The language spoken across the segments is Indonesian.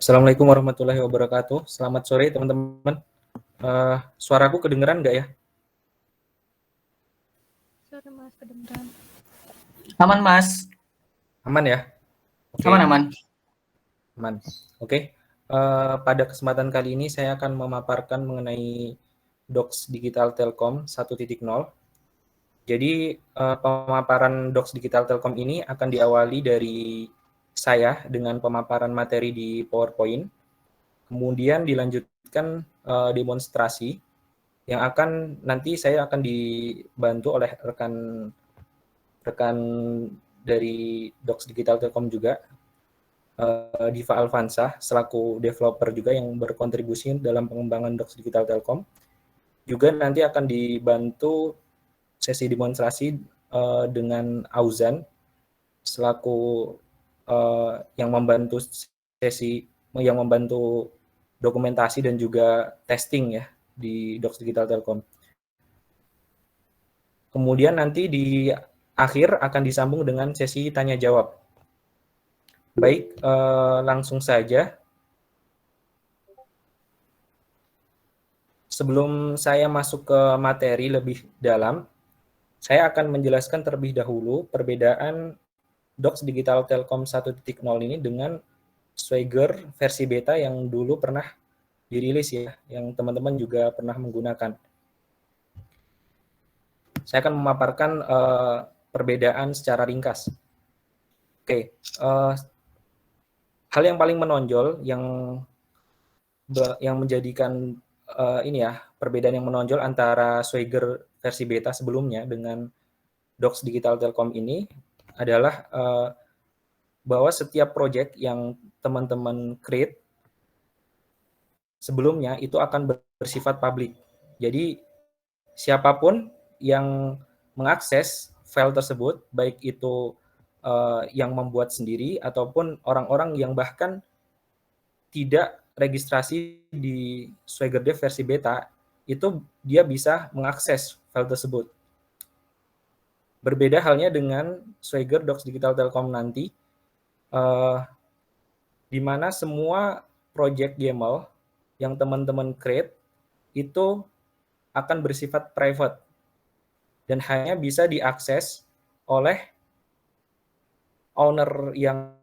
Assalamualaikum warahmatullahi wabarakatuh. Selamat sore teman-teman. Suaraku kedengeran nggak ya? Sore Mas, kedengeran. Aman Mas, Aman ya? Oke, aman. aman. Oke. Pada kesempatan kali ini saya akan memaparkan mengenai Docs Digital Telkom 1.0. Jadi pemaparan Docs Digital Telkom ini akan diawali dari saya dengan pemaparan materi di PowerPoint, kemudian dilanjutkan demonstrasi yang nanti saya akan dibantu oleh rekan dari Docs Digital Telkom juga, Diva Alfansa selaku developer juga yang berkontribusi dalam pengembangan Docs Digital Telkom. Juga nanti akan dibantu sesi demonstrasi dengan Auzan selaku yang membantu dokumentasi dan juga testing ya di Docs Digital Telkom. Kemudian nanti di akhir akan disambung dengan sesi tanya jawab. Baik, langsung saja. Sebelum saya masuk ke materi lebih dalam, saya akan menjelaskan terlebih dahulu perbedaan Docs Digital Telkom 1.0 ini dengan Swagger versi beta yang dulu pernah dirilis ya, yang teman-teman juga pernah menggunakan. Saya akan memaparkan perbedaan secara ringkas. Oke, hal yang paling menonjol yang menjadikan perbedaan yang menonjol antara Swagger versi beta sebelumnya dengan Docs Digital Telkom ini adalah bahwa setiap project yang teman-teman create sebelumnya itu akan bersifat publik. Jadi siapapun yang mengakses file tersebut, baik itu yang membuat sendiri ataupun orang-orang yang bahkan tidak registrasi di Swagger Dev versi beta, itu dia bisa mengakses file tersebut. Berbeda halnya dengan Swagger Docs Digital Telkom nanti, di mana semua project YAML yang teman-teman create itu akan bersifat private dan hanya bisa diakses oleh owner yang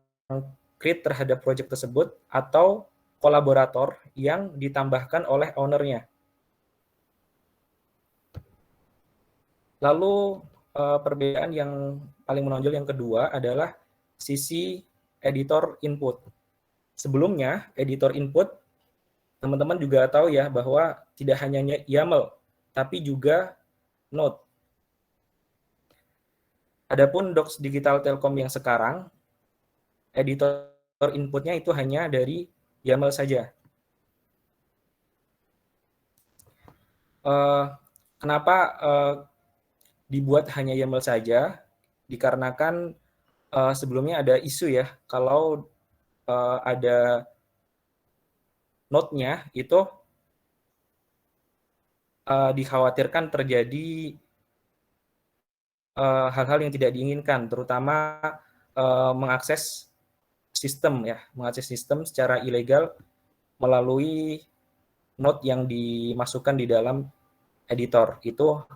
create terhadap project tersebut atau kolaborator yang ditambahkan oleh ownernya. Lalu perbedaan yang paling menonjol yang kedua adalah sisi editor input. Sebelumnya, editor input, teman-teman juga tahu ya bahwa tidak hanya YAML, tapi juga Node. Adapun Docs Digital Telkom yang sekarang, editor inputnya itu hanya dari YAML saja. Kenapa dibuat hanya YAML saja? Dikarenakan sebelumnya ada isu ya, kalau ada node-nya itu dikhawatirkan terjadi hal-hal yang tidak diinginkan, terutama mengakses sistem secara ilegal melalui node yang dimasukkan di dalam editor. Itu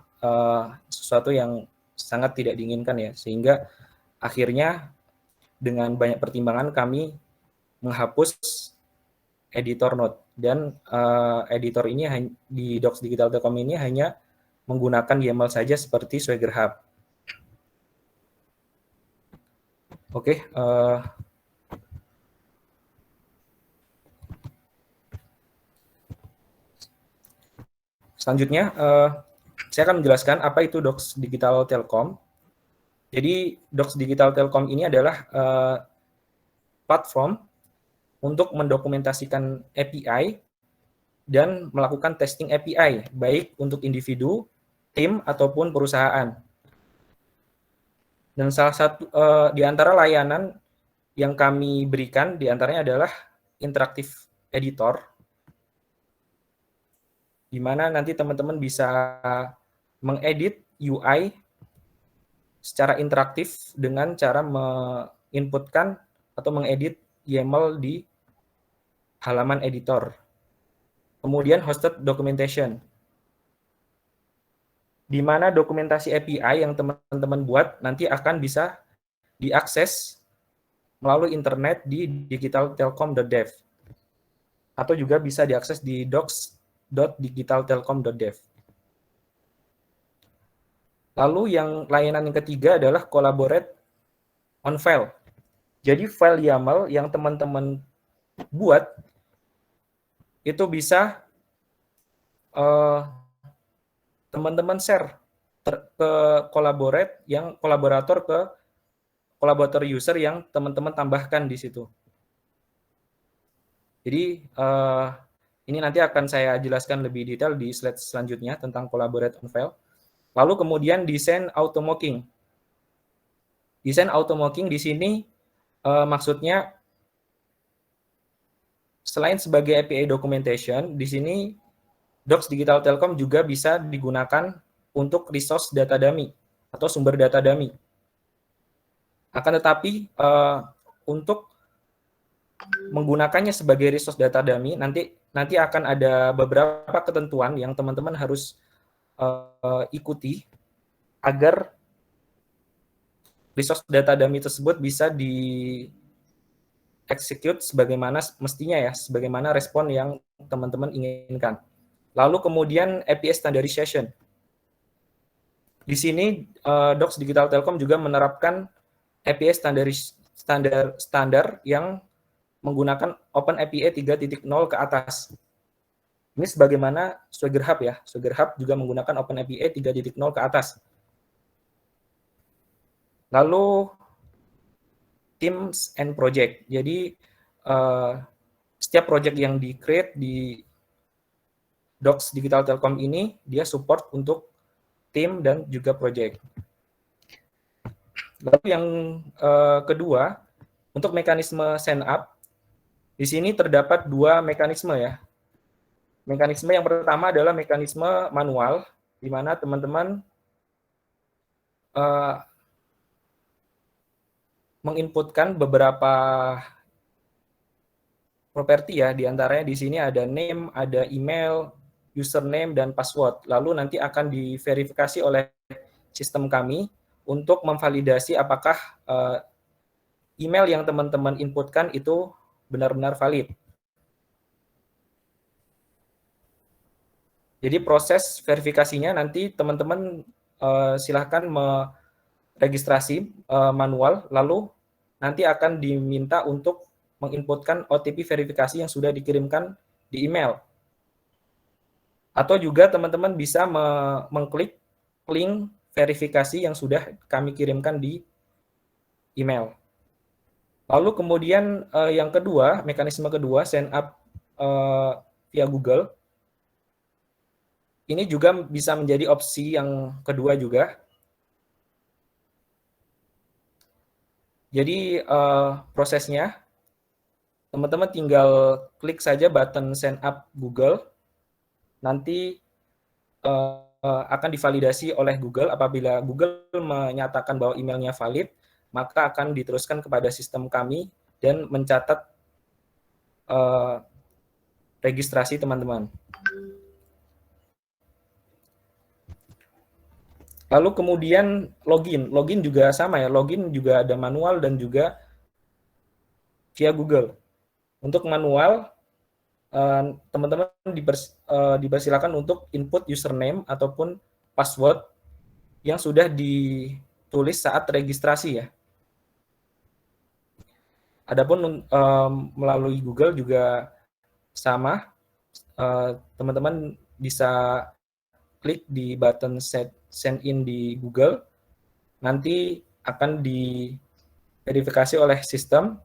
sesuatu yang sangat tidak diinginkan ya, sehingga akhirnya dengan banyak pertimbangan kami menghapus editor node, dan editor ini di Docs Digital Telkom ini hanya menggunakan YAML saja seperti Swagger Hub. Oke, selanjutnya saya akan menjelaskan apa itu Docs Digital Telkom. Jadi Docs Digital Telkom ini adalah platform untuk mendokumentasikan API dan melakukan testing API, baik untuk individu, tim, ataupun perusahaan. Dan salah satu di antara layanan yang kami berikan diantaranya adalah Interactive Editor, di mana nanti teman-teman bisa mengedit UI secara interaktif dengan cara menginputkan atau mengedit YAML di halaman editor. Kemudian hosted documentation, di mana dokumentasi API yang teman-teman buat nanti akan bisa diakses melalui internet di digitaltelkom.dev, atau juga bisa diakses di docs.digitaltelkom.dev. Lalu layanan yang ketiga adalah collaborate on file. Jadi file YAML yang teman-teman buat itu bisa teman-teman share ke kolaborator user yang teman-teman tambahkan di situ. Jadi ini nanti akan saya jelaskan lebih detail di slide selanjutnya tentang collaborate on file. Lalu kemudian desain auto-mocking. Desain auto-mocking di sini maksudnya selain sebagai API documentation, di sini Docs Digital Telkom juga bisa digunakan untuk resource data dummy atau sumber data dummy. Akan tetapi untuk menggunakannya sebagai resource data dummy nanti akan ada beberapa ketentuan yang teman-teman harus ikuti agar resource data dummy tersebut bisa di-execute sebagaimana mestinya ya, sebagaimana respon yang teman-teman inginkan. Lalu kemudian API standardization. Di sini Docs Digital Telkom juga menerapkan API standar yang menggunakan Open API 3.0 ke atas. Ini sebagaimana Swagger Hub ya. Swagger Hub juga menggunakan Open API 3.0 ke atas. Lalu teams and project. Jadi setiap project yang di-create di Docs Digital Telkom ini dia support untuk tim dan juga project. Lalu yang kedua, untuk mekanisme sign up, di sini terdapat dua mekanisme ya. Mekanisme yang pertama adalah mekanisme manual, di mana teman-teman menginputkan beberapa properti ya, diantaranya di sini ada name, ada email, username, dan password. Lalu nanti akan diverifikasi oleh sistem kami untuk memvalidasi apakah email yang teman-teman inputkan itu benar-benar valid. Jadi proses verifikasinya nanti teman-teman silahkan meregistrasi manual, lalu nanti akan diminta untuk menginputkan OTP verifikasi yang sudah dikirimkan di email. Atau juga teman-teman bisa mengklik link verifikasi yang sudah kami kirimkan di email. Lalu kemudian yang kedua, mekanisme kedua, sign up via Google. Ini juga bisa menjadi opsi yang kedua juga. Jadi prosesnya, teman-teman tinggal klik saja button sign up Google, nanti akan divalidasi oleh Google. Apabila Google menyatakan bahwa emailnya valid, maka akan diteruskan kepada sistem kami dan mencatat registrasi teman-teman. Lalu kemudian login juga sama ya, login juga ada manual dan juga via Google. Untuk manual, teman-teman dipersilakan untuk input username ataupun password yang sudah ditulis saat registrasi ya. Adapun melalui Google juga sama, teman-teman bisa klik di button sign in di Google, nanti akan diverifikasi oleh sistem.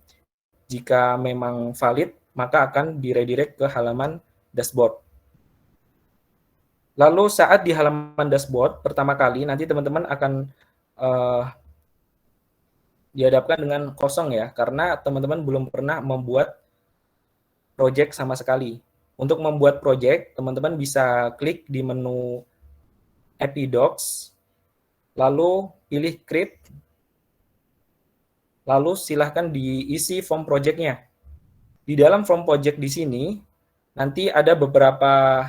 Jika memang valid, maka akan diredirect ke halaman dashboard. Lalu saat di halaman dashboard pertama kali, nanti teman-teman akan dihadapkan dengan kosong ya, karena teman-teman belum pernah membuat project sama sekali. Untuk membuat project, teman-teman bisa klik di menu API Docs, lalu pilih Create, lalu silahkan diisi form project-nya. Di dalam form project di sini nanti ada beberapa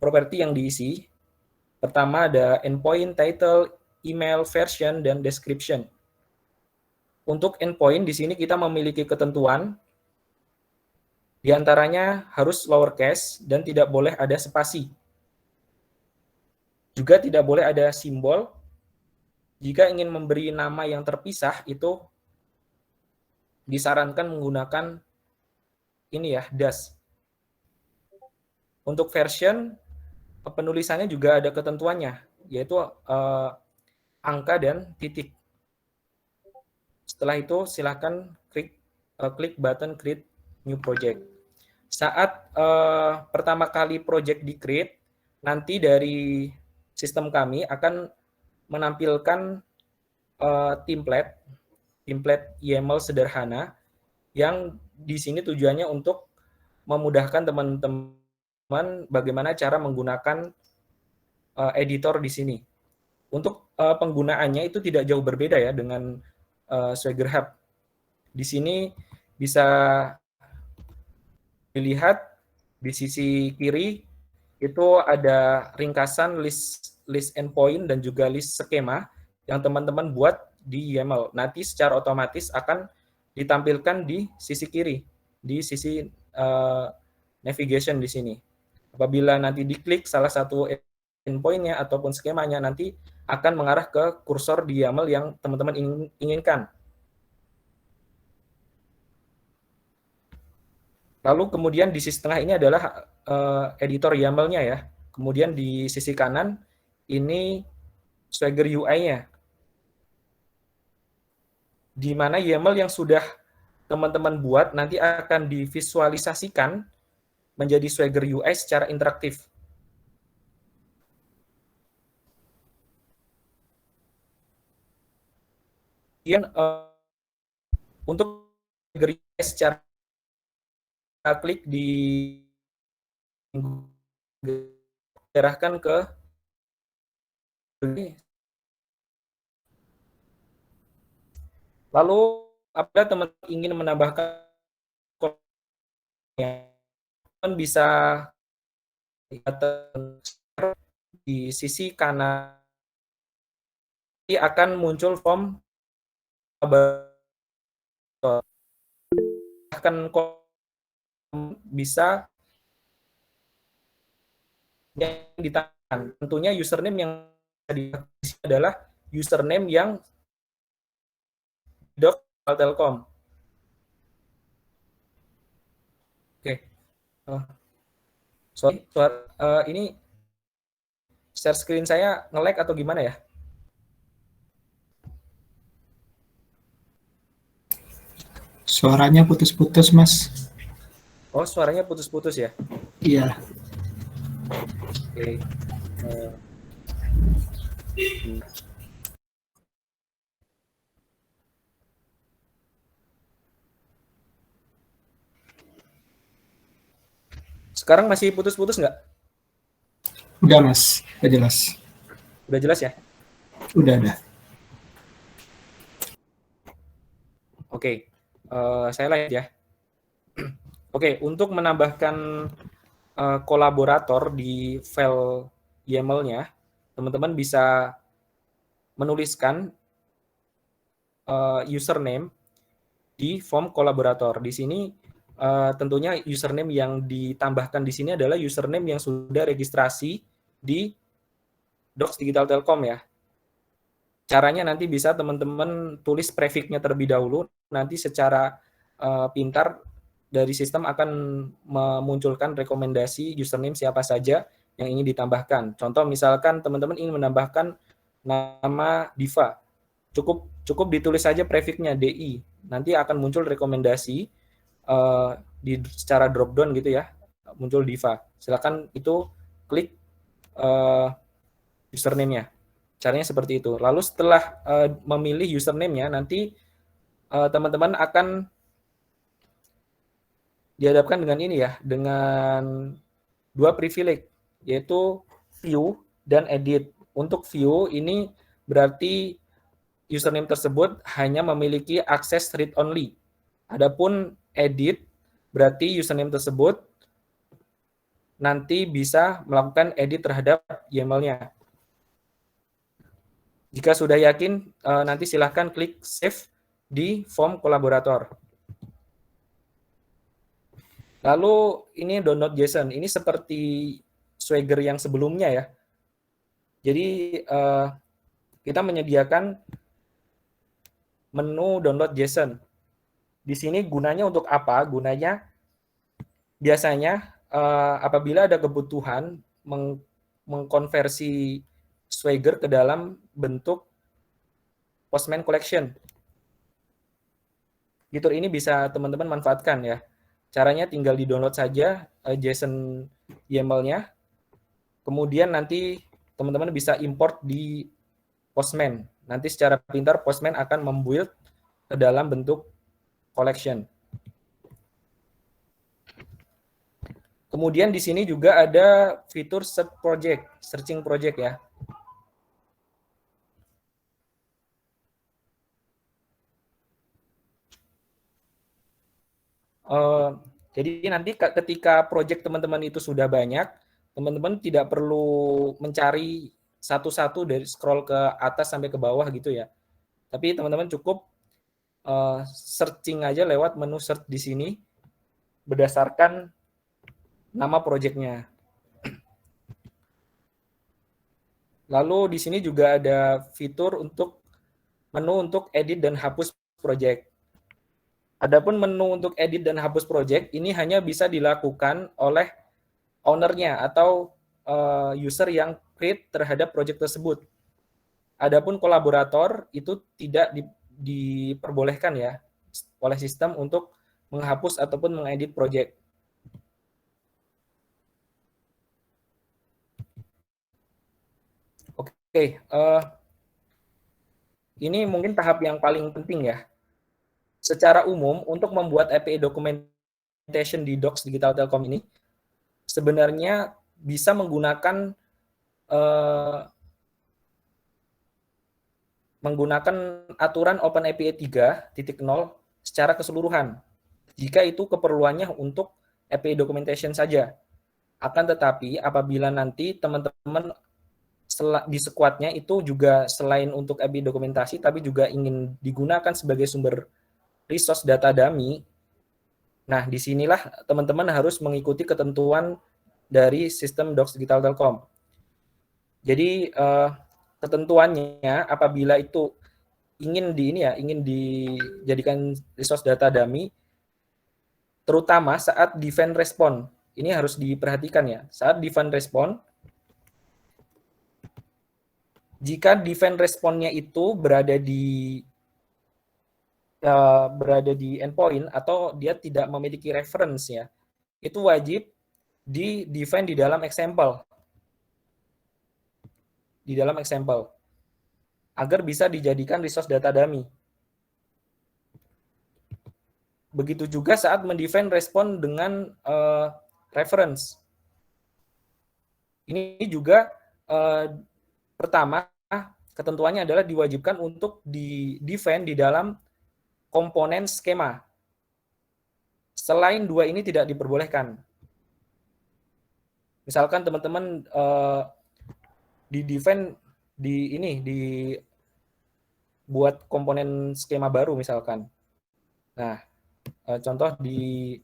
properti yang diisi. Pertama ada endpoint, title, email, version, dan description. Untuk endpoint di sini kita memiliki ketentuan, di antaranya harus lowercase dan tidak boleh ada spasi. Juga tidak boleh ada simbol. Jika ingin memberi nama yang terpisah itu disarankan menggunakan ini ya, dash. Untuk version penulisannya juga ada ketentuannya, yaitu angka dan titik. Setelah itu silakan klik button create new project. Saat pertama kali project di create, nanti dari sistem kami akan menampilkan template YAML sederhana yang di sini tujuannya untuk memudahkan teman-teman bagaimana cara menggunakan editor di sini. Untuk penggunaannya itu tidak jauh berbeda ya dengan Swagger Hub. Di sini bisa dilihat di sisi kiri itu ada ringkasan list endpoint dan juga list skema yang teman-teman buat di YAML. Nanti secara otomatis akan ditampilkan di sisi kiri, di sisi navigation di sini. Apabila nanti diklik salah satu endpoint-nya ataupun skemanya, nanti akan mengarah ke kursor di YAML yang teman-teman inginkan. Lalu kemudian di sisi tengah ini adalah editor YAML-nya ya. Kemudian di sisi kanan ini Swagger UI-nya. Di mana YAML yang sudah teman-teman buat nanti akan divisualisasikan menjadi Swagger UI secara interaktif. Kemudian untuk Swagger UI secara klik di arahkan ke lalu apabila teman ingin menambahkan teman bisa di sisi kanan akan muncul form bahkan bisa yang ditahan. Tentunya username yang adalah username yang Telkom. Oke. Sorry, ini share screen saya nge-lag atau gimana ya? Suaranya putus-putus, Mas. Oh, suaranya putus-putus ya? Iya. Oke. Sekarang masih putus-putus nggak? Udah, Mas. Udah jelas. Udah jelas ya? Udah ada. Oke. Saya lanjut ya. Oke, untuk menambahkan kolaborator di file YAML-nya, teman-teman bisa menuliskan username di form kolaborator. Di sini tentunya username yang ditambahkan di sini adalah username yang sudah registrasi di Docs Digital Telkom ya. Caranya nanti bisa teman-teman tulis prefix-nya terlebih dahulu, nanti secara pintar dari sistem akan memunculkan rekomendasi username siapa saja yang ingin ditambahkan. Contoh misalkan teman-teman ingin menambahkan nama Diva, cukup ditulis saja prefix-nya DI, nanti akan muncul rekomendasi secara drop down gitu ya, muncul Diva. Silakan itu klik username-nya. Caranya seperti itu. Lalu setelah memilih username-nya, nanti teman-teman akan dihadapkan dengan ini ya, dengan dua privilege, yaitu view dan edit. Untuk view ini berarti username tersebut hanya memiliki akses read only. Adapun edit berarti username tersebut nanti bisa melakukan edit terhadap YAML-nya. Jika sudah yakin, nanti silahkan klik save di form kolaborator. Lalu ini download JSON. Ini seperti Swagger yang sebelumnya ya. Jadi kita menyediakan menu download JSON. Di sini gunanya untuk apa? Gunanya biasanya apabila ada kebutuhan mengkonversi Swagger ke dalam bentuk Postman Collection. Fitur ini bisa teman-teman manfaatkan ya. Caranya tinggal di-download saja JSON YAML-nya. Kemudian nanti teman-teman bisa import di Postman. Nanti secara pintar Postman akan membuild ke dalam bentuk collection. Kemudian di sini juga ada fitur searching project ya. Jadi nanti ketika project teman-teman itu sudah banyak, teman-teman tidak perlu mencari satu-satu dari scroll ke atas sampai ke bawah gitu ya. Tapi teman-teman cukup searching aja lewat menu search di sini berdasarkan nama projectnya. Lalu di sini juga ada fitur untuk menu untuk edit dan hapus project. Adapun menu untuk edit dan hapus project ini hanya bisa dilakukan oleh owner-nya atau user yang create terhadap project tersebut. Adapun kolaborator itu tidak diperbolehkan ya oleh sistem untuk menghapus ataupun mengedit project. Oke, ini mungkin tahap yang paling penting ya. Secara umum, untuk membuat API documentation di Docs Digital Telkom ini, sebenarnya bisa menggunakan aturan OpenAPI 3.0 secara keseluruhan. Jika itu keperluannya untuk API documentation saja. Akan tetapi apabila nanti teman-teman di squad-nya itu juga selain untuk API dokumentasi, tapi juga ingin digunakan sebagai sumber resource data dummy, nah disinilah teman-teman harus mengikuti ketentuan dari sistem Docs Digital Telkom. Jadi ketentuannya apabila itu ingin dijadikan resource data dummy, terutama saat define response, ini harus diperhatikan ya. Saat define response, jika define response-nya itu berada di endpoint atau dia tidak memiliki reference ya, itu wajib di-define di dalam example. Di dalam example. Agar bisa dijadikan resource data dummy. Begitu juga saat mendefine respon dengan reference. Ini juga pertama, ketentuannya adalah diwajibkan untuk di-define di dalam komponen skema. Selain dua ini tidak diperbolehkan. Misalkan teman-teman di-define buat komponen skema baru misalkan. Nah, contoh di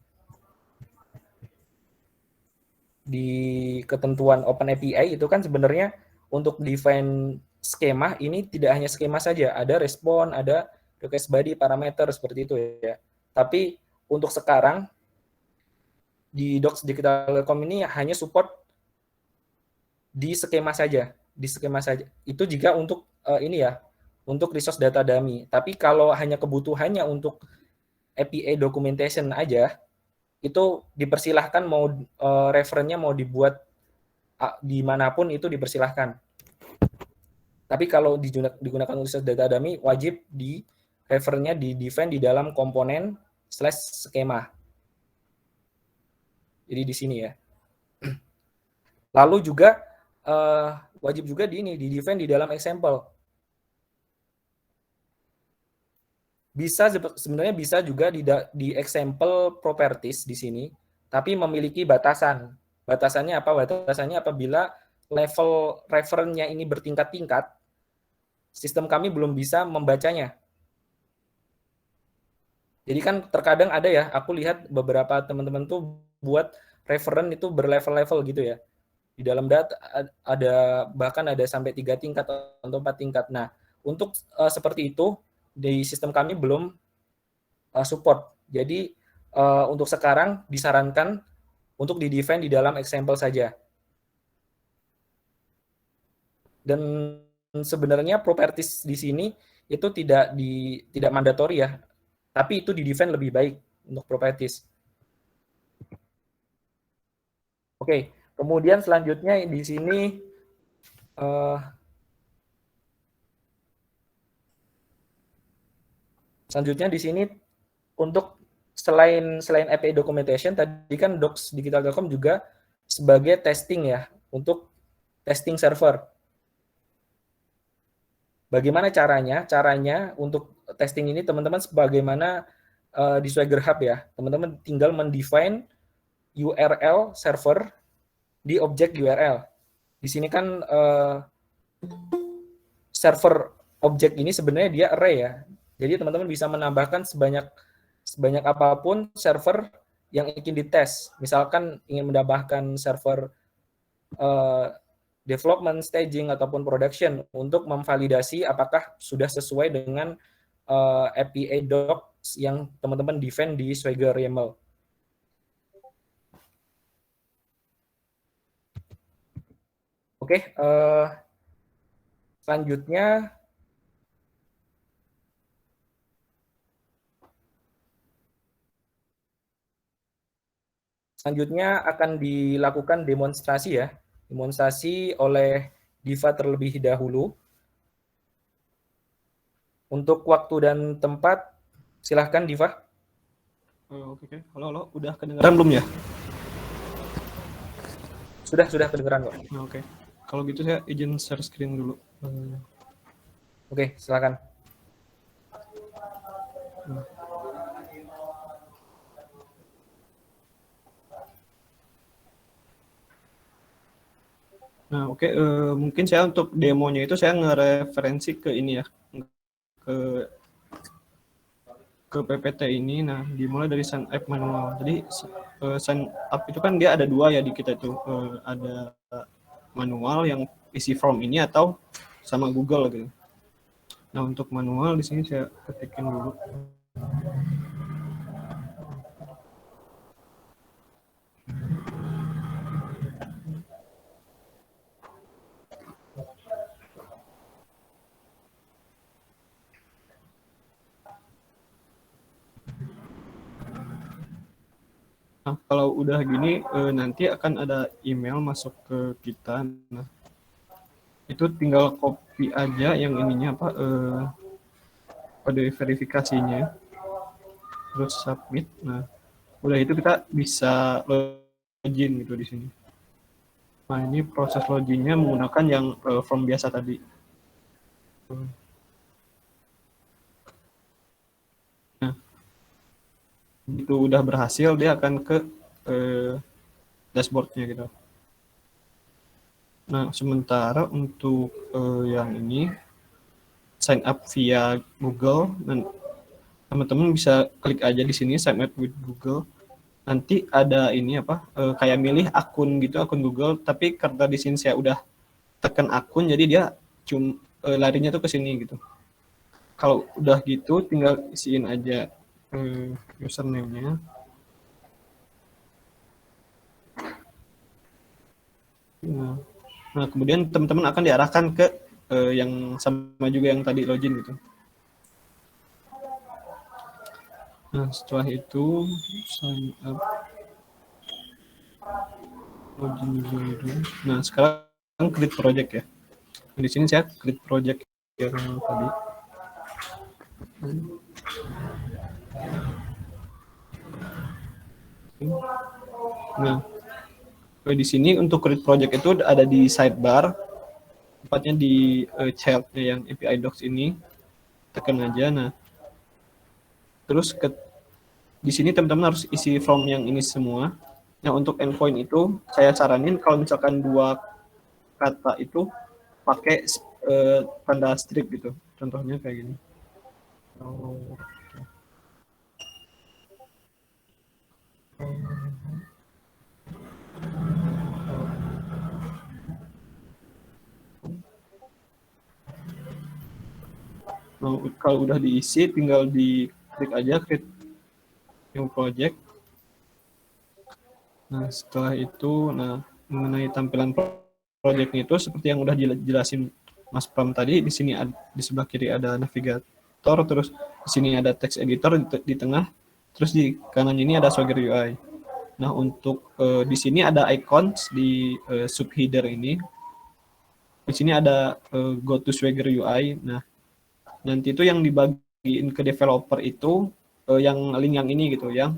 ketentuan OpenAPI itu kan sebenarnya untuk define skema ini tidak hanya skema saja, ada respon, ada request body, parameter seperti itu ya. Tapi untuk sekarang di Docs Digital Telkom ini hanya support di skema saja, Itu jika untuk untuk resource data dummy. Tapi kalau hanya kebutuhannya untuk API documentation aja, itu dipersilahkan mau referennya mau dibuat dimanapun itu dipersilahkan. Tapi kalau digunakan resource data dummy, wajib di referennya di-define di dalam komponen /skema. Jadi di sini ya. Lalu juga wajib juga di-define di dalam example. sebenarnya bisa juga di example properties di sini, tapi memiliki batasan. Batasannya apa? Batasannya apabila level referennya ini bertingkat-tingkat, sistem kami belum bisa membacanya. Jadi kan terkadang ada ya, aku lihat beberapa teman-teman tuh buat referen itu berlevel-level gitu ya. Di dalam data bahkan ada sampai 3 tingkat atau 4 tingkat. Nah, untuk seperti itu di sistem kami belum support. Jadi untuk sekarang disarankan untuk di-define di dalam example saja. Dan sebenarnya properties di sini itu tidak mandatori ya, tapi itu di-define lebih baik untuk properties. Oke, kemudian selanjutnya di sini untuk selain API documentation tadi kan Docs Digital Telkom juga sebagai testing ya, untuk testing server. Bagaimana caranya? Caranya untuk testing ini teman-teman sebagaimana di Swagger Hub ya. Teman-teman tinggal mendefine URL server di objek URL. Di sini kan server objek ini sebenarnya dia array ya. Jadi teman-teman bisa menambahkan sebanyak apapun server yang ingin dites. Misalkan ingin menambahkan server development, staging, ataupun production untuk memvalidasi apakah sudah sesuai dengan API docs yang teman-teman define di Swagger YAML. Oke, selanjutnya akan dilakukan demonstrasi ya. Demonstrasi oleh Diva terlebih dahulu. Untuk waktu dan tempat, silahkan Diva. Oke. Halo, udah kedengaran belum ya? Sudah kedengeran kok. Oke. Kalau gitu saya izin share screen dulu. Oke, silakan. Nah, oke. Mungkin saya untuk demonya itu saya ngereferensi ke ini ya, ke PPT ini. Nah, dimulai dari sign up manual. Jadi sign up itu kan dia ada dua ya di kita itu, ada manual yang isi form ini atau sama Google gitu. Nah, untuk manual di sini saya ketikin dulu. Nah, kalau udah gini nanti akan ada email masuk ke kita. Nah, itu tinggal copy aja yang ininya apa kode verifikasinya, terus submit. Nah, udah itu kita bisa login gitu di sini. Nah, ini proses loginnya menggunakan yang form biasa tadi. Nah, itu udah berhasil, dia akan ke dashboardnya gitu. Nah, sementara untuk yang ini sign up via Google, dan teman-teman bisa klik aja di sini sign up with Google. Nanti ada ini apa kayak milih akun gitu, akun Google, tapi karena di sini saya udah tekan akun, jadi dia larinya tuh ke sini gitu. Kalau udah gitu tinggal isiin aja username-nya. Nah, kemudian teman-teman akan diarahkan ke yang sama juga yang tadi login gitu. Nah, setelah itu sign up, login dulu. Nah, sekarang create project ya. Di sini saya create project yang tadi. Nah, di sini untuk create project itu ada di sidebar, tepatnya di child-nya yang API docs ini. Tekan aja. Nah, Terus di sini teman-teman harus isi form yang ini semua. Nah, untuk endpoint itu saya saranin kalau misalkan dua kata itu pakai tanda strip gitu. Contohnya kayak gini. Nah, kalau udah diisi tinggal diklik aja create new project. Nah, setelah itu mengenai tampilan project itu seperti yang udah dijelasin Mas Pram tadi, di sini di sebelah kiri ada navigator, terus di sini ada text editor di tengah, terus di kanan ini ada Swagger UI. Nah, untuk di sini ada icons di subheader ini. Di sini ada go to Swagger UI. Nah, nanti itu yang dibagiin ke developer itu yang link yang ini gitu, yang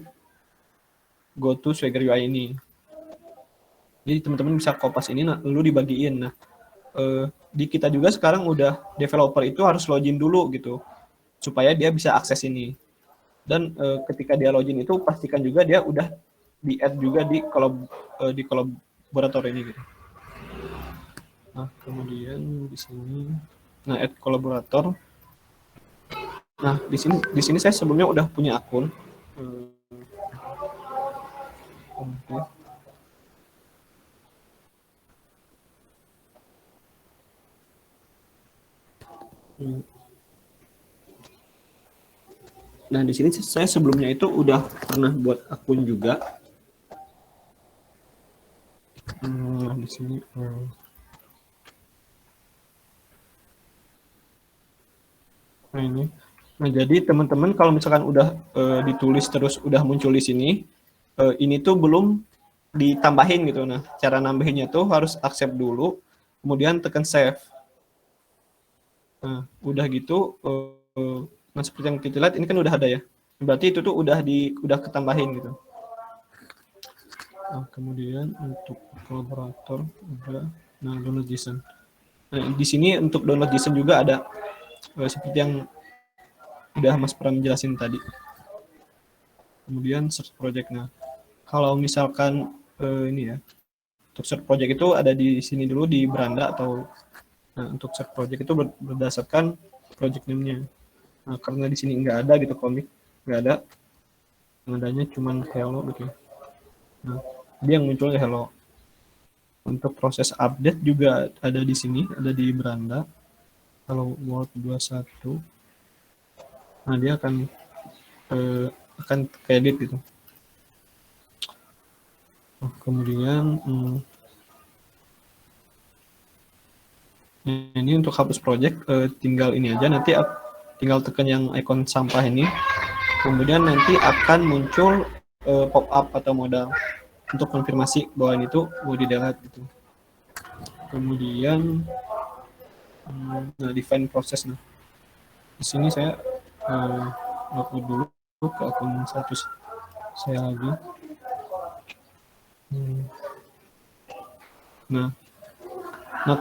go to Swagger UI ini. Jadi teman-teman bisa kopas ini lalu dibagiin. Nah, di kita juga sekarang udah developer itu harus login dulu gitu supaya dia bisa akses ini. Dan ketika dia login itu pastikan juga dia udah di-add juga di kolaborator ini gitu. Nah, kemudian di sini add kolaborator. Nah, di sini saya sebelumnya udah punya akun. Okay. Nah, di sini saya sebelumnya itu udah pernah buat akun juga. Di sini. Nah, ini. Nah, jadi teman-teman kalau misalkan udah ditulis terus udah muncul di sini, ini tuh belum ditambahin gitu. Nah, cara nambahinnya tuh harus accept dulu, kemudian tekan save. Nah, udah gitu, nah seperti yang kita lihat ini kan udah ada ya. Berarti itu tuh udah ketambahin gitu. Nah, kemudian untuk kolaborator udah. Nah, download JSON. Nah, di sini untuk download JSON juga ada seperti yang udah Mas Pram jelasin tadi. Kemudian search project. Nah, kalau misalkan ini ya, untuk search project itu ada di sini dulu di beranda atau untuk search project itu berdasarkan project name-nya. Nah, karena di sini nggak ada gitu komik, nggak ada. Yang adanya cuma hello gitu. Nah, dia yang muncul hello. Untuk proses update juga ada di sini, ada di beranda. Kalau Word 21, nah dia akan kredit gitu. Nah, kemudian ini untuk hapus project tinggal ini aja, nanti tinggal tekan yang icon sampah ini, kemudian nanti akan muncul pop up atau modal untuk konfirmasi bahwa ini tuh mau di delete gitu. Kemudian define proses. Nah, di sini saya upload dulu ke akun status saya lagi. Nah,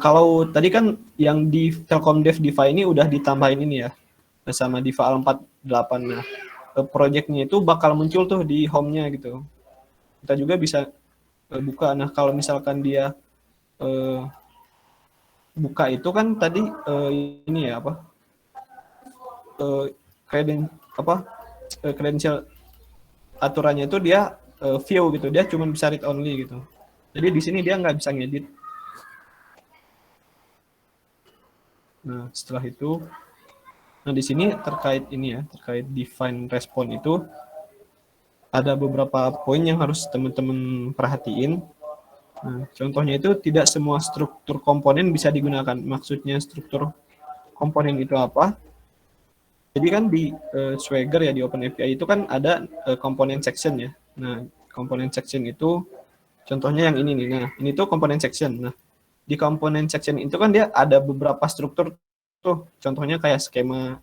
kalau tadi kan yang di Telkom Dev Diva ini udah ditambahin ini ya, bersama Diva 48. Nah, project-nya itu bakal muncul tuh di home-nya gitu. Kita juga bisa buka. Nah, kalau misalkan dia buka itu kan tadi ini ya apa? Credential aturannya itu dia view gitu, dia cuma bisa read only gitu. Jadi di sini dia nggak bisa ngedit. Nah, setelah itu, nah di sini terkait ini ya, terkait define response itu ada beberapa poin yang harus teman-teman perhatiin. Nah, contohnya itu tidak semua struktur komponen bisa digunakan. Maksudnya struktur komponen itu apa? Jadi kan di Swagger ya, di OpenAPI itu kan ada komponen section ya. Nah, komponen section itu contohnya yang ini nih. Nah, ini tuh komponen section. Nah, di komponen section itu kan dia ada beberapa struktur tuh, contohnya kayak skema,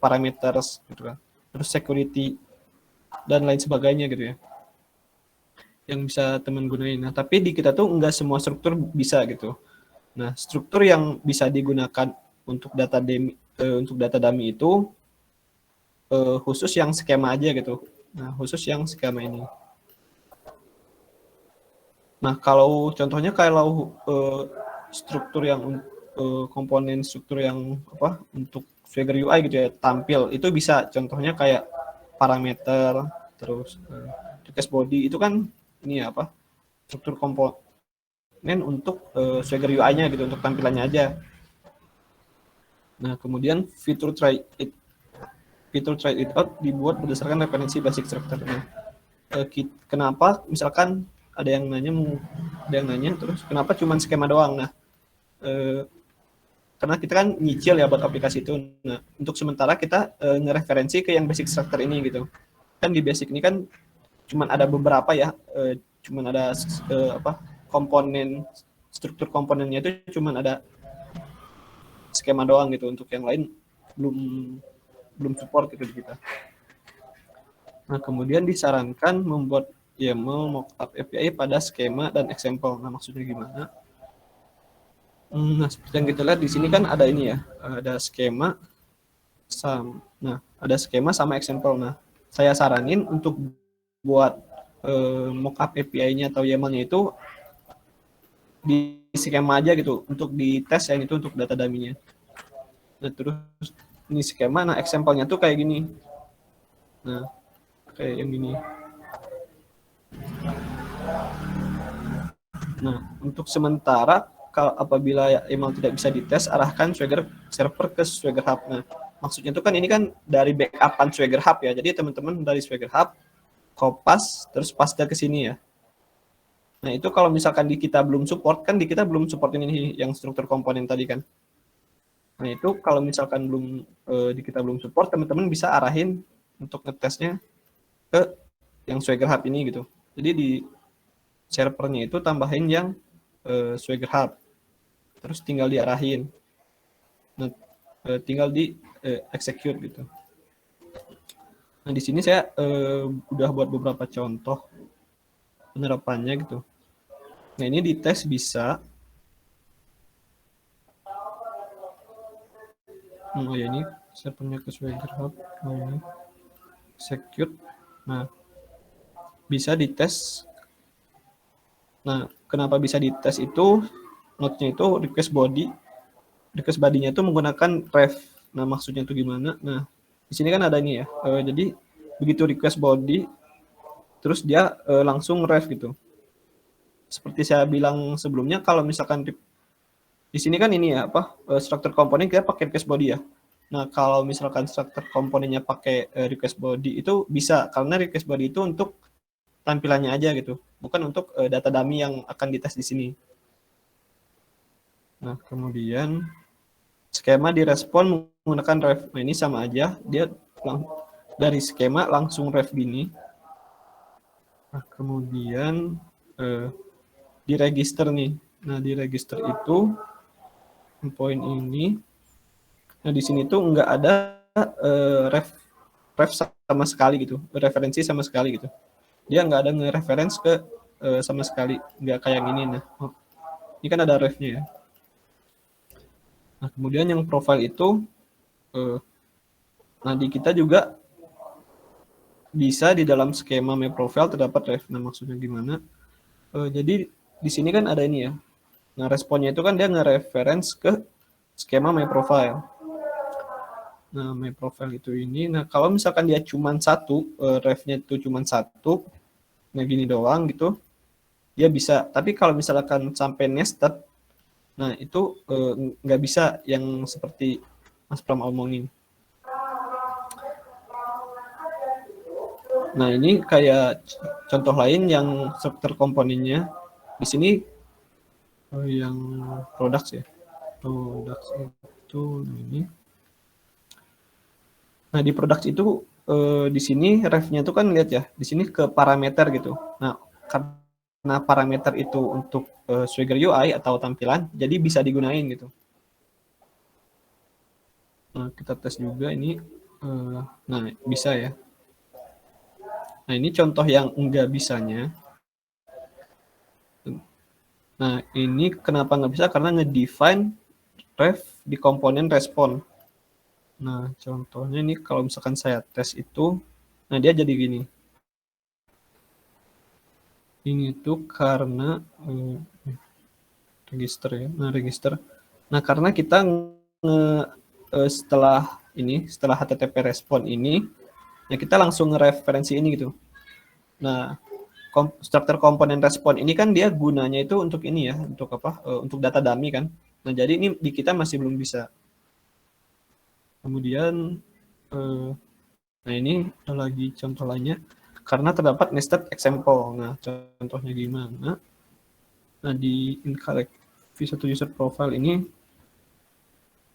parameters gitu kan, terus security dan lain sebagainya gitu ya, yang bisa teman gunain. Nah, tapi di kita tuh nggak semua struktur bisa gitu. Nah, struktur yang bisa digunakan untuk data dummy itu khusus yang skema aja gitu. Nah, khusus yang skema ini. Nah, kalau contohnya kalau struktur yang komponen struktur yang apa untuk Swagger UI gitu ya, tampil itu bisa contohnya kayak parameter, terus request body itu kan ini ya apa? Struktur komponen untuk Swagger UI-nya gitu, untuk tampilannya aja. Nah, kemudian fitur try it out dibuat berdasarkan referensi basic structure. Nah, kenapa misalkan ada yang nanya terus kenapa cuma skema doang? Nah, karena kita kan nyicil ya buat aplikasi itu. Nah, untuk sementara kita ngereferensi ke yang basic structure ini gitu. Kan di basic ini kan cuma ada beberapa ya, cuma ada komponen, struktur komponennya itu cuma ada skema doang gitu. Untuk yang lain belum support gitu di kita. Nah, kemudian disarankan membuat YAML mockup API pada skema dan example. Nah, maksudnya gimana? Nah, seperti yang kita lihat di sini kan ada ini ya, ada skema ada skema sama example. Nah, saya saranin untuk buat mockup API-nya atau YAML-nya itu di skema aja gitu, untuk dites yang itu untuk data dummy-nya. Nah, terus ini skema, nah example-nya tuh kayak gini. Nah, kayak yang gini. Nah, untuk sementara apabila email tidak bisa dites, arahkan Swagger server ke Swagger Hub. Nah, maksudnya itu kan ini kan dari backup-an Swagger Hub ya. Jadi teman-teman dari Swagger Hub kopas terus paste ke sini ya. Nah, itu kalau misalkan di kita belum support, kan di kita belum support ini yang struktur komponen tadi kan. Nah, itu kalau misalkan di kita belum support, teman-teman bisa arahin untuk ngetesnya ke yang Swagger Hub ini gitu. Jadi di servernya itu tambahin yang Swagger Hub. Terus tinggal diarahin. Nah, tinggal di execute gitu. Nah, di sini saya udah buat beberapa contoh penerapannya gitu. Nah, ini dites bisa. Oh ya, ini servernya ke Swagger Hub. Oh, ini execute. Nah, bisa dites. Nah, kenapa bisa dites itu? Node-nya itu request body-nya itu menggunakan ref. Nah, maksudnya itu gimana? Nah, di sini kan ada ini ya. Jadi begitu request body, terus dia langsung ref gitu. Seperti saya bilang sebelumnya, kalau misalkan di sini kan ini ya struktur komponen kita pakai request body ya. Nah, kalau misalkan struktur komponennya pakai request body itu bisa, karena request body itu untuk tampilannya aja gitu, bukan untuk data dummy yang akan dites di sini. Nah, kemudian skema direspon menggunakan ref. Nah, ini sama aja, dia dari skema langsung ref gini. Nah, kemudian diregister nih. Nah, diregister itu poin ini. Nah, di sini tuh nggak ada ref sama sekali gitu, referensi sama sekali gitu. Dia nggak ada nge-reference ke sama sekali, nggak kayak gini. Nah, ini kan ada refnya ya. Nah, kemudian yang profile itu, nah di kita juga bisa di dalam skema my profile terdapat ref. Nah, maksudnya gimana? Jadi di sini kan ada ini ya. Nah, responnya itu kan dia nge-reference ke skema my profile. Nah, my profile itu ini. Nah, kalau misalkan dia cuma satu, refnya itu cuma satu, nah gini doang gitu, dia bisa. Tapi kalau misalkan sampai nested, nah itu nggak bisa yang seperti Mas Pram omongin. Nah, ini kayak contoh lain yang struktur komponennya. Di sini yang products ya. Products itu ini. Nah, di products itu di sini refnya itu kan lihat ya, di sini ke parameter gitu. Nah, karena parameter itu untuk Swagger UI atau tampilan, jadi bisa digunain gitu. Nah, kita tes juga ini. Nah, bisa ya. Nah, ini contoh yang enggak bisanya. Nah, ini kenapa nggak bisa? Karena ngedefine ref di komponen respon. Nah, contohnya ini kalau misalkan saya tes itu, nah dia jadi gini. Ini tuh karena register ya. Nah, register. Nah, karena kita setelah HTTP respon ini, ya kita langsung ngereferensi ini gitu. Nah, struktur komponen respon ini kan dia gunanya itu untuk ini ya, untuk apa? Untuk data dummy kan. Nah, jadi ini di kita masih belum bisa. Kemudian, nah ini ada lagi contoh lainnya. Karena terdapat nested example. Nah, contohnya gimana? Nah, di incorrect V1 user profile ini,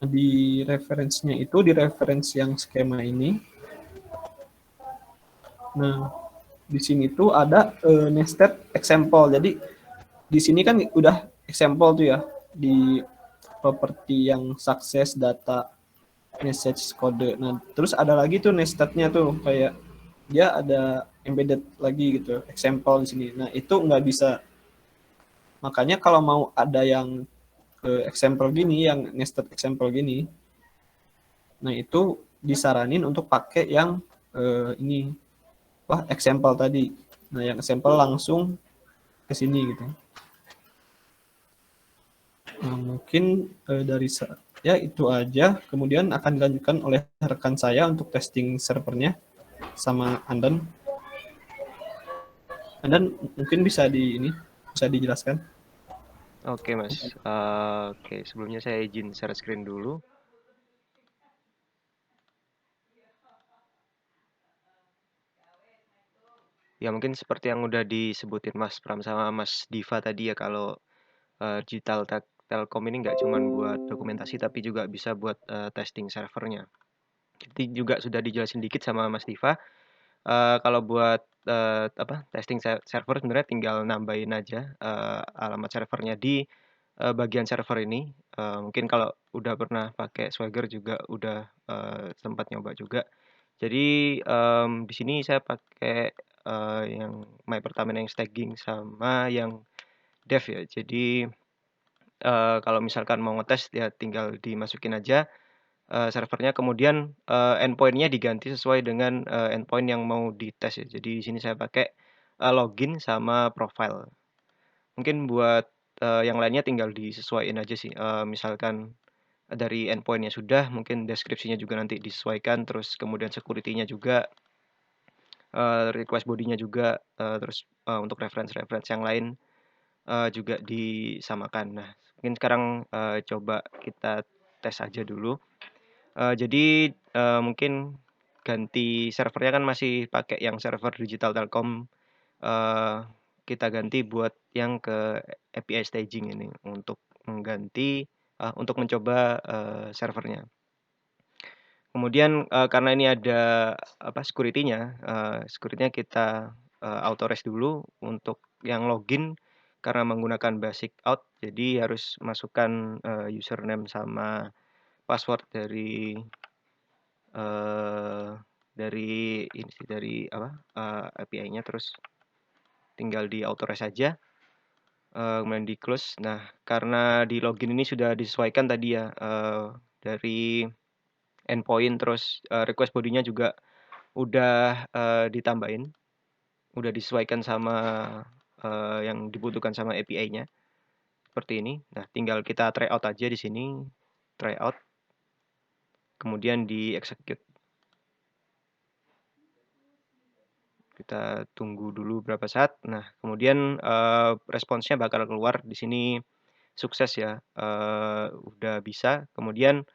di referensinya itu di referensi yang skema ini. Nah, di sini tuh ada nested example. Jadi di sini kan udah example tuh ya di properti yang sukses data message kode. Nah, terus ada lagi tuh nestednya tuh kayak dia ada embedded lagi gitu, example di sini. Nah, itu nggak bisa. Makanya kalau mau ada yang example gini, yang nested example gini, nah itu disaranin untuk pakai yang ini example tadi. Nah, yang example langsung ke sini gitu. Nah, mungkin dari ya itu aja. Kemudian akan dilanjutkan oleh rekan saya untuk testing servernya sama Andan. Andan mungkin bisa dijelaskan. Oke Mas, oke sebelumnya saya izin share screen dulu. Ya mungkin seperti yang udah disebutin Mas Pram sama Mas Diva tadi ya, kalau digital telkom ini nggak cuman buat dokumentasi tapi juga bisa buat testing servernya. Jadi juga sudah dijelasin dikit sama Mas Diva. Kalau buat testing server sebenarnya tinggal nambahin aja alamat servernya di bagian server ini. Mungkin kalau udah pernah pakai Swagger juga udah sempat nyoba juga. Jadi di sini saya pakai yang My Pertamina yang staging sama yang dev ya. Jadi kalau misalkan mau ngetes ya tinggal dimasukin aja servernya, kemudian endpoint-nya diganti sesuai dengan endpoint yang mau dites ya. Jadi di sini saya pakai login sama profile. Mungkin buat yang lainnya tinggal disesuaikan aja sih. Misalkan dari endpoint-nya sudah, mungkin deskripsinya juga nanti disesuaikan, terus kemudian security-nya juga, request body-nya juga, terus untuk reference-reference yang lain juga disamakan. Nah, mungkin sekarang coba kita tes aja dulu. Jadi mungkin ganti servernya kan masih pakai yang server Digital Telkom, kita ganti buat yang ke API staging ini untuk untuk mencoba servernya. Kemudian karena ini ada security-nya, security-nya kita auto-res dulu untuk yang login karena menggunakan basic auth, jadi harus masukkan username sama password dari ini sih, dari API-nya, terus tinggal di auto-res saja, kemudian di-close. Nah, karena di login ini sudah disesuaikan tadi ya, dari endpoint, terus request body-nya juga udah ditambahin, udah disesuaikan sama yang dibutuhkan sama API-nya, seperti ini. Nah, tinggal kita try out aja di sini, try out, kemudian di-execute. Kita tunggu dulu berapa saat. Nah, kemudian responsnya bakal keluar di sini sukses ya, udah bisa. Kemudian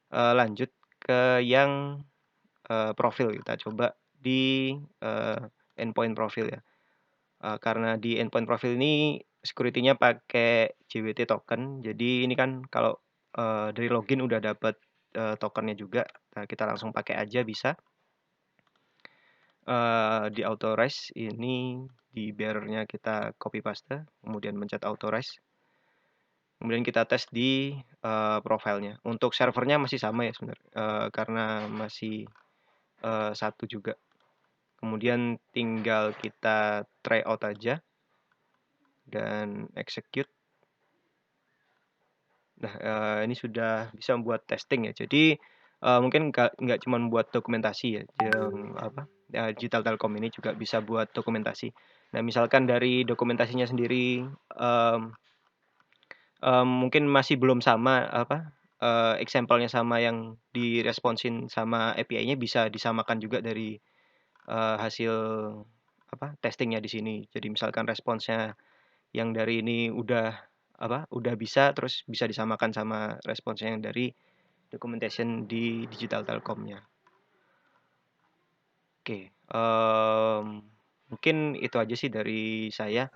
lanjut ke yang profil, kita coba di endpoint profil ya. Karena di endpoint profil ini security-nya pakai JWT token. Jadi ini kan kalau dari login udah dapat tokennya juga. Nah, kita langsung pakai aja bisa. Di authorize ini di bearer-nya kita copy paste, kemudian pencet authorize. Kemudian kita tes di profile-nya. Untuk servernya masih sama ya sebenarnya, karena masih satu juga. Kemudian tinggal kita try out aja dan execute. Nah, ini sudah bisa membuat testing ya. Jadi mungkin nggak cuman buat dokumentasi ya, yang Digital Telkom ini juga bisa buat dokumentasi. Nah, misalkan dari dokumentasinya sendiri, mungkin masih belum sama example-nya sama yang diresponsin sama API-nya, bisa disamakan juga dari, hasil testing-nya di sini. Jadi misalkan responsnya yang dari ini udah bisa, terus bisa disamakan sama responsnya yang dari documentation di Digital Telkom-nya. Oke, mungkin itu aja sih dari saya.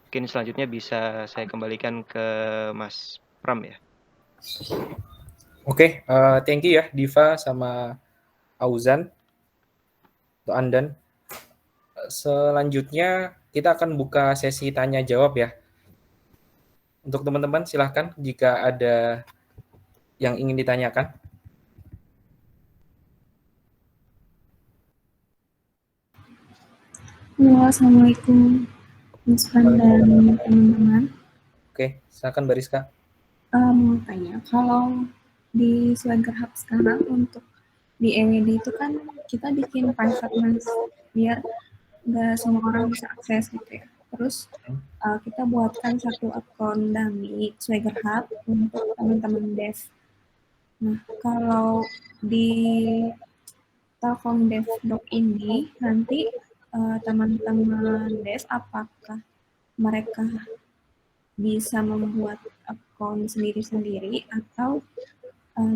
Mungkin selanjutnya bisa saya kembalikan ke Mas Pram ya. Oke, thank you ya Diva sama Auzan atau Andan. Selanjutnya kita akan buka sesi tanya jawab ya. Untuk teman-teman silahkan jika ada yang ingin ditanyakan. Halo, Assalamualaikum Mas Pram dan teman-teman. Oke, silakan Mbak Rizka. Mau tanya, kalau di Swagger Hub sekarang untuk di EWD itu kan kita bikin private Mas, biar nggak semua orang bisa akses gitu ya. Terus kita buatkan satu akun dummy Swagger Hub untuk teman-teman dev. Nah, kalau di Telkom Dev Doc ini nanti teman-teman dev apakah mereka bisa membuat akun sendiri-sendiri atau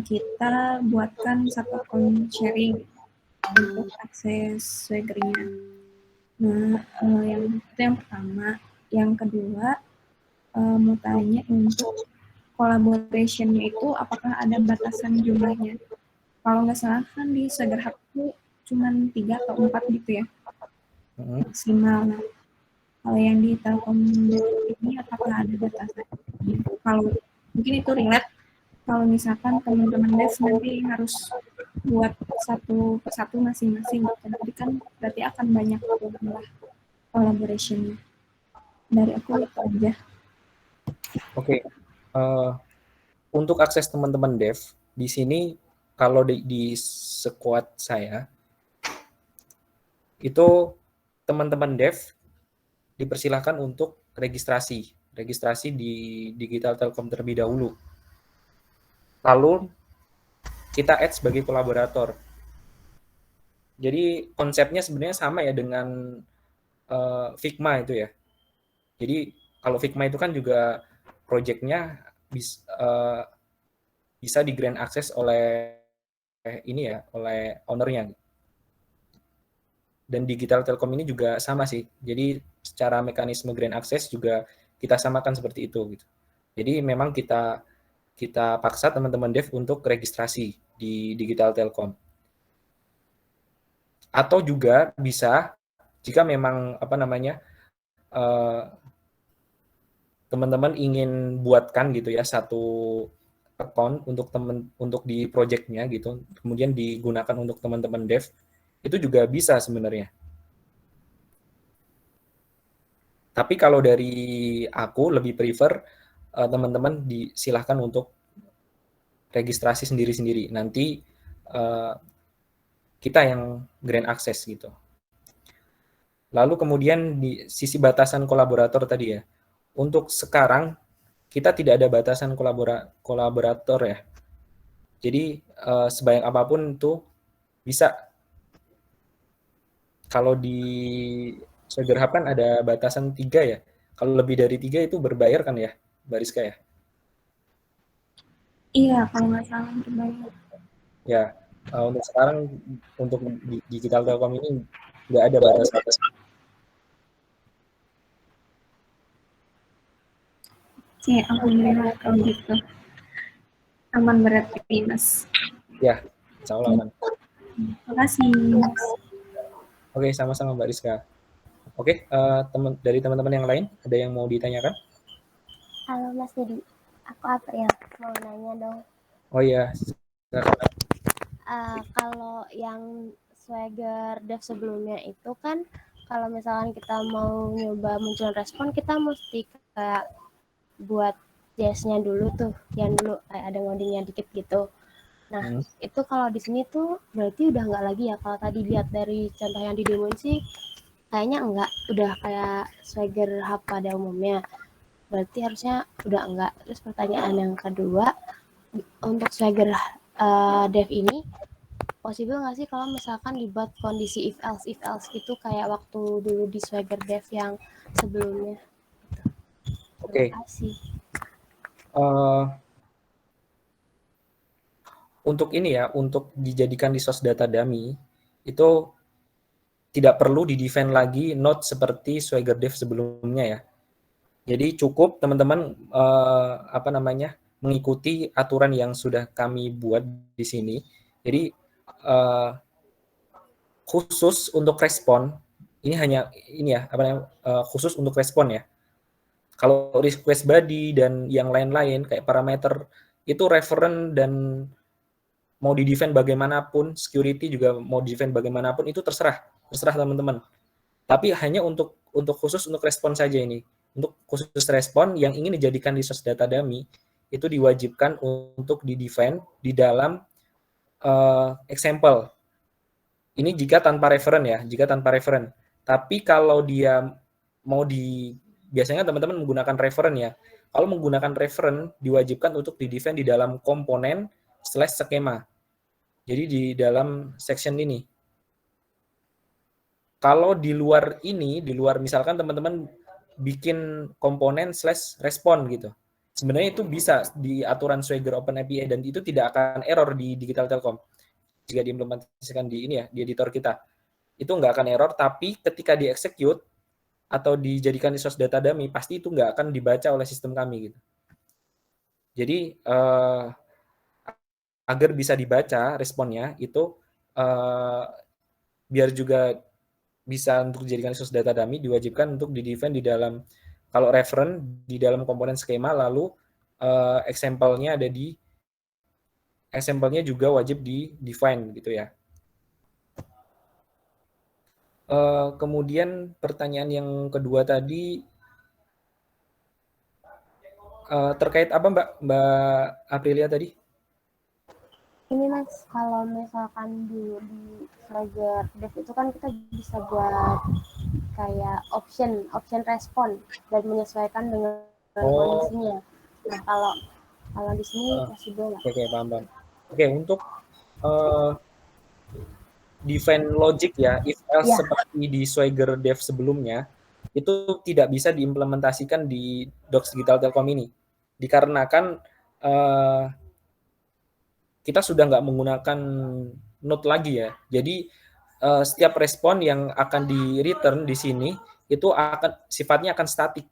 kita buatkan satu akun sharing untuk akses Swagger-nya. Nah, itu yang pertama. Yang kedua, mau tanya untuk collaboration-nya itu apakah ada batasan jumlahnya? Kalau nggak salah kan di Swagger Hub itu cuma 3 atau 4 gitu ya maksimal. Nah, kalau yang di Telkom ini apakah ada batasan? Kalau mungkin itu relate, kalau misalkan teman-teman dev nanti harus buat satu persatu masing-masing, tapi kan berarti akan banyak jumlah collaboration-nya. Dari aku itu aja. Oke, untuk akses teman-teman dev di sini kalau di squad saya itu teman-teman dev dipersilahkan untuk registrasi di Digital Telkom terlebih dahulu. Lalu kita add sebagai kolaborator. Jadi konsepnya sebenarnya sama ya dengan Figma itu ya. Jadi kalau Figma itu kan juga project-nya bisa di grant access oleh oleh owner-nya. Dan Digital Telkom ini juga sama sih. Jadi secara mekanisme grant access juga kita samakan seperti itu gitu. Jadi memang kita paksa teman-teman dev untuk registrasi di Digital Telkom. Atau juga bisa jika memang teman-teman ingin buatkan gitu ya satu account untuk di project-nya gitu, kemudian digunakan untuk teman-teman dev, itu juga bisa sebenarnya. Tapi kalau dari aku lebih prefer teman-teman silahkan untuk registrasi sendiri-sendiri. Nanti kita yang grant access gitu. Lalu kemudian di sisi batasan kolaborator tadi ya. Untuk sekarang kita tidak ada batasan kolaborator ya. Jadi sebanyak apapun itu bisa. Kalau di Swagger Hub kan ada batasan 3 ya. Kalau lebih dari 3 itu berbayar kan ya, Mbak Rizka ya? Iya, kalau nggak salah berbayar. Ya, untuk sekarang untuk Digital Telkom ini nggak ada batas-batas. Oke, alhamdulillah kalau gitu. Aman berarti, Mas. Ya, insya Allah aman. Terima kasih, Mas. Oke, sama-sama Mbak Rizka. Oke, dari teman-teman yang lain, ada yang mau ditanyakan? Halo Mas Didi, aku April, mau nanya dong. Oh iya, kalau yang Swagger Dev sebelumnya itu kan, kalau misalkan kita mau nyoba muncul respon, kita mesti kayak buat JS-nya dulu tuh, yang dulu kayak ada ngodingnya dikit gitu. Nah, itu kalau di sini tuh berarti udah nggak lagi ya. Kalau tadi lihat dari contoh yang didemoin sih, kayaknya enggak. Udah kayak Swagger Hub pada umumnya. Berarti harusnya udah enggak. Terus pertanyaan yang kedua, untuk Swagger Dev ini, possible nggak sih kalau misalkan dibuat kondisi if else gitu kayak waktu dulu di Swagger Dev yang sebelumnya? Oke. Terima kasih. Untuk ini ya, untuk dijadikan resource data dummy, itu tidak perlu di-define lagi node seperti Swagger Dev sebelumnya ya. Jadi cukup teman-teman mengikuti aturan yang sudah kami buat di sini. Jadi khusus untuk respon, ini hanya ini ya, khusus untuk respon ya. Kalau request body dan yang lain-lain kayak parameter itu referen dan mau di-define bagaimanapun, security juga mau di-define bagaimanapun, itu terserah teman-teman. Tapi hanya untuk khusus untuk respon saja ini. Untuk khusus respon yang ingin dijadikan resource data dummy, itu diwajibkan untuk di-define di dalam example. Ini jika tanpa referen ya, Tapi kalau dia mau biasanya teman-teman menggunakan referen ya. Kalau menggunakan referen, diwajibkan untuk di-define di dalam komponen /skema. Jadi di dalam section ini. Kalau di luar misalkan teman-teman bikin komponen /respon gitu. Sebenarnya itu bisa di aturan Swagger Open API dan itu tidak akan error di Digital Telkom. Jika diimplementasikan di ini ya, di editor kita. Itu nggak akan error, tapi ketika di-execute atau dijadikan resource data dummy, pasti itu nggak akan dibaca oleh sistem kami gitu. Jadi agar bisa dibaca responnya itu biar juga bisa untuk dijadikan resource data dummy, diwajibkan untuk di-define di dalam, kalau referen di dalam komponen skema, lalu example-nya juga wajib di-define gitu ya. Kemudian pertanyaan yang kedua tadi terkait apa Mbak Aprilia tadi? Ini Mas, kalau misalkan di Swagger Dev itu kan kita bisa buat kayak option respon dan menyesuaikan dengan kondisinya. Nah, kalau di sini masih belum. Oke, paham. Oke, untuk define logic ya, if else seperti di Swagger Dev sebelumnya, itu tidak bisa diimplementasikan di Docs Digital Telkom ini. Dikarenakan kita sudah nggak menggunakan node lagi ya. Jadi setiap respon yang akan di return di sini itu sifatnya akan statik.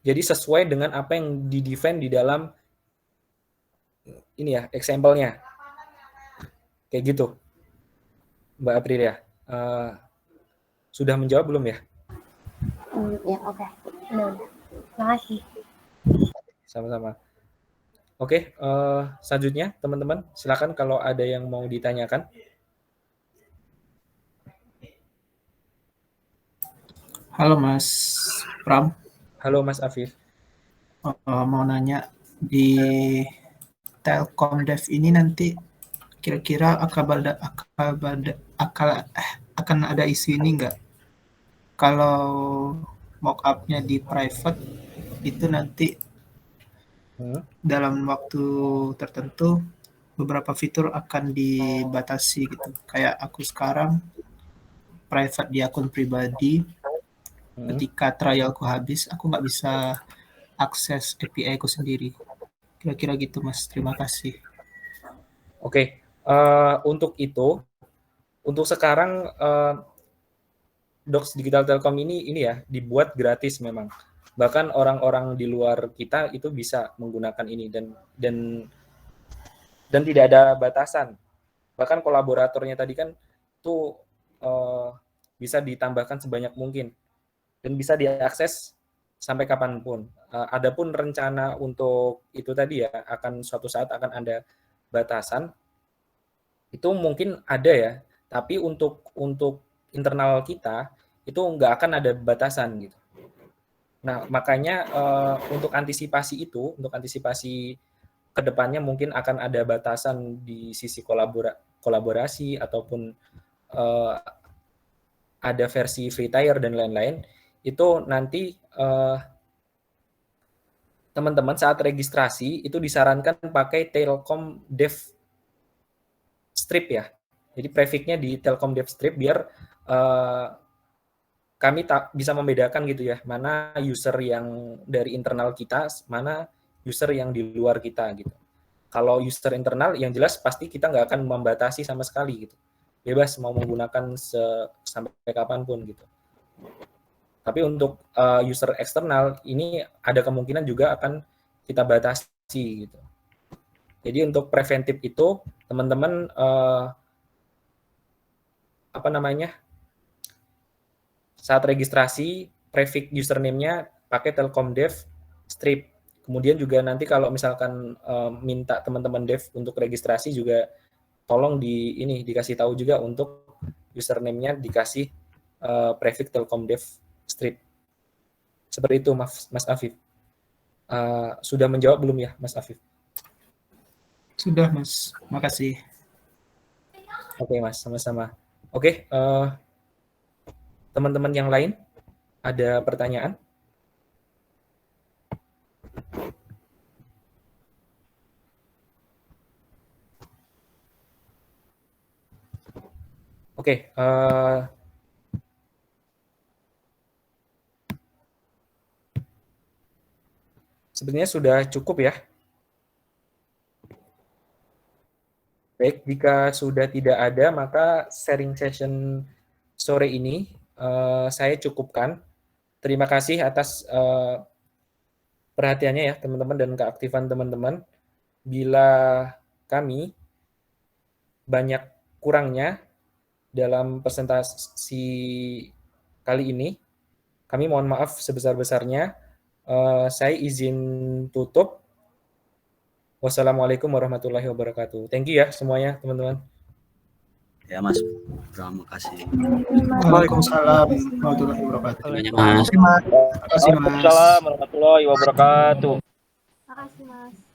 Jadi sesuai dengan apa yang di-define di dalam ini ya, example-nya. Kayak gitu. Mbak Aprilia. Sudah menjawab belum ya? Ya, oke. Terima kasih. Sama-sama. Oke, selanjutnya teman-teman, silakan kalau ada yang mau ditanyakan. Halo Mas Pram. Halo Mas Afif. Mau nanya, di Telkom Dev ini nanti kira-kira akan ada isu ini nggak? Kalau mockup-nya di private itu nanti dalam waktu tertentu beberapa fitur akan dibatasi gitu. Kayak aku sekarang private di akun pribadi, ketika trialku habis aku nggak bisa akses API ku sendiri. Kira-kira gitu Mas. Terima kasih. Oke, untuk itu, untuk sekarang Docs Digital Telkom ini ya dibuat gratis memang. Bahkan orang-orang di luar kita itu bisa menggunakan ini dan tidak ada batasan. Bahkan kolaboratornya tadi kan itu bisa ditambahkan sebanyak mungkin dan bisa diakses sampai kapanpun. Adapun rencana untuk itu tadi ya akan suatu saat akan ada batasan. Itu mungkin ada ya, tapi untuk internal kita itu nggak akan ada batasan gitu. Nah, makanya untuk antisipasi ke depannya mungkin akan ada batasan di sisi kolaborasi ataupun ada versi free tier dan lain-lain. Itu nanti teman-teman saat registrasi itu disarankan pakai Telkom Dev Strip ya. Jadi prefixnya di Telkom Dev Strip biar kami bisa membedakan gitu ya, mana user yang dari internal kita, mana user yang di luar kita gitu. Kalau user internal yang jelas pasti kita nggak akan membatasi sama sekali gitu. Bebas mau menggunakan sampai kapanpun gitu. Tapi untuk user eksternal ini ada kemungkinan juga akan kita batasi gitu. Jadi untuk preventif itu teman-teman saat registrasi prefix username-nya pakai Telkom Dev Strip. Kemudian juga nanti kalau misalkan minta teman-teman dev untuk registrasi juga tolong dikasih tahu juga untuk username-nya dikasih prefix Telkom Dev Strip. Seperti itu Mas Afif. Sudah menjawab belum ya Mas Afif? Sudah Mas, makasih. Oke Mas, sama-sama. Oke, teman-teman yang lain ada pertanyaan? Oke, sebenarnya sudah cukup ya. Baik, jika sudah tidak ada, maka sharing session sore ini saya cukupkan. Terima kasih atas perhatiannya ya teman-teman dan keaktifan teman-teman. Bila kami banyak kurangnya dalam presentasi kali ini, kami mohon maaf sebesar-besarnya. Saya izin tutup. Wassalamualaikum warahmatullahi wabarakatuh. Thank you ya semuanya teman-teman. Ya Mas, terima kasih. Waalaikumsalam warahmatullahi wabarakatuh. Mas. Terima kasih Mas. Waalaikumsalam warahmatullahi wabarakatuh. Makasih Mas.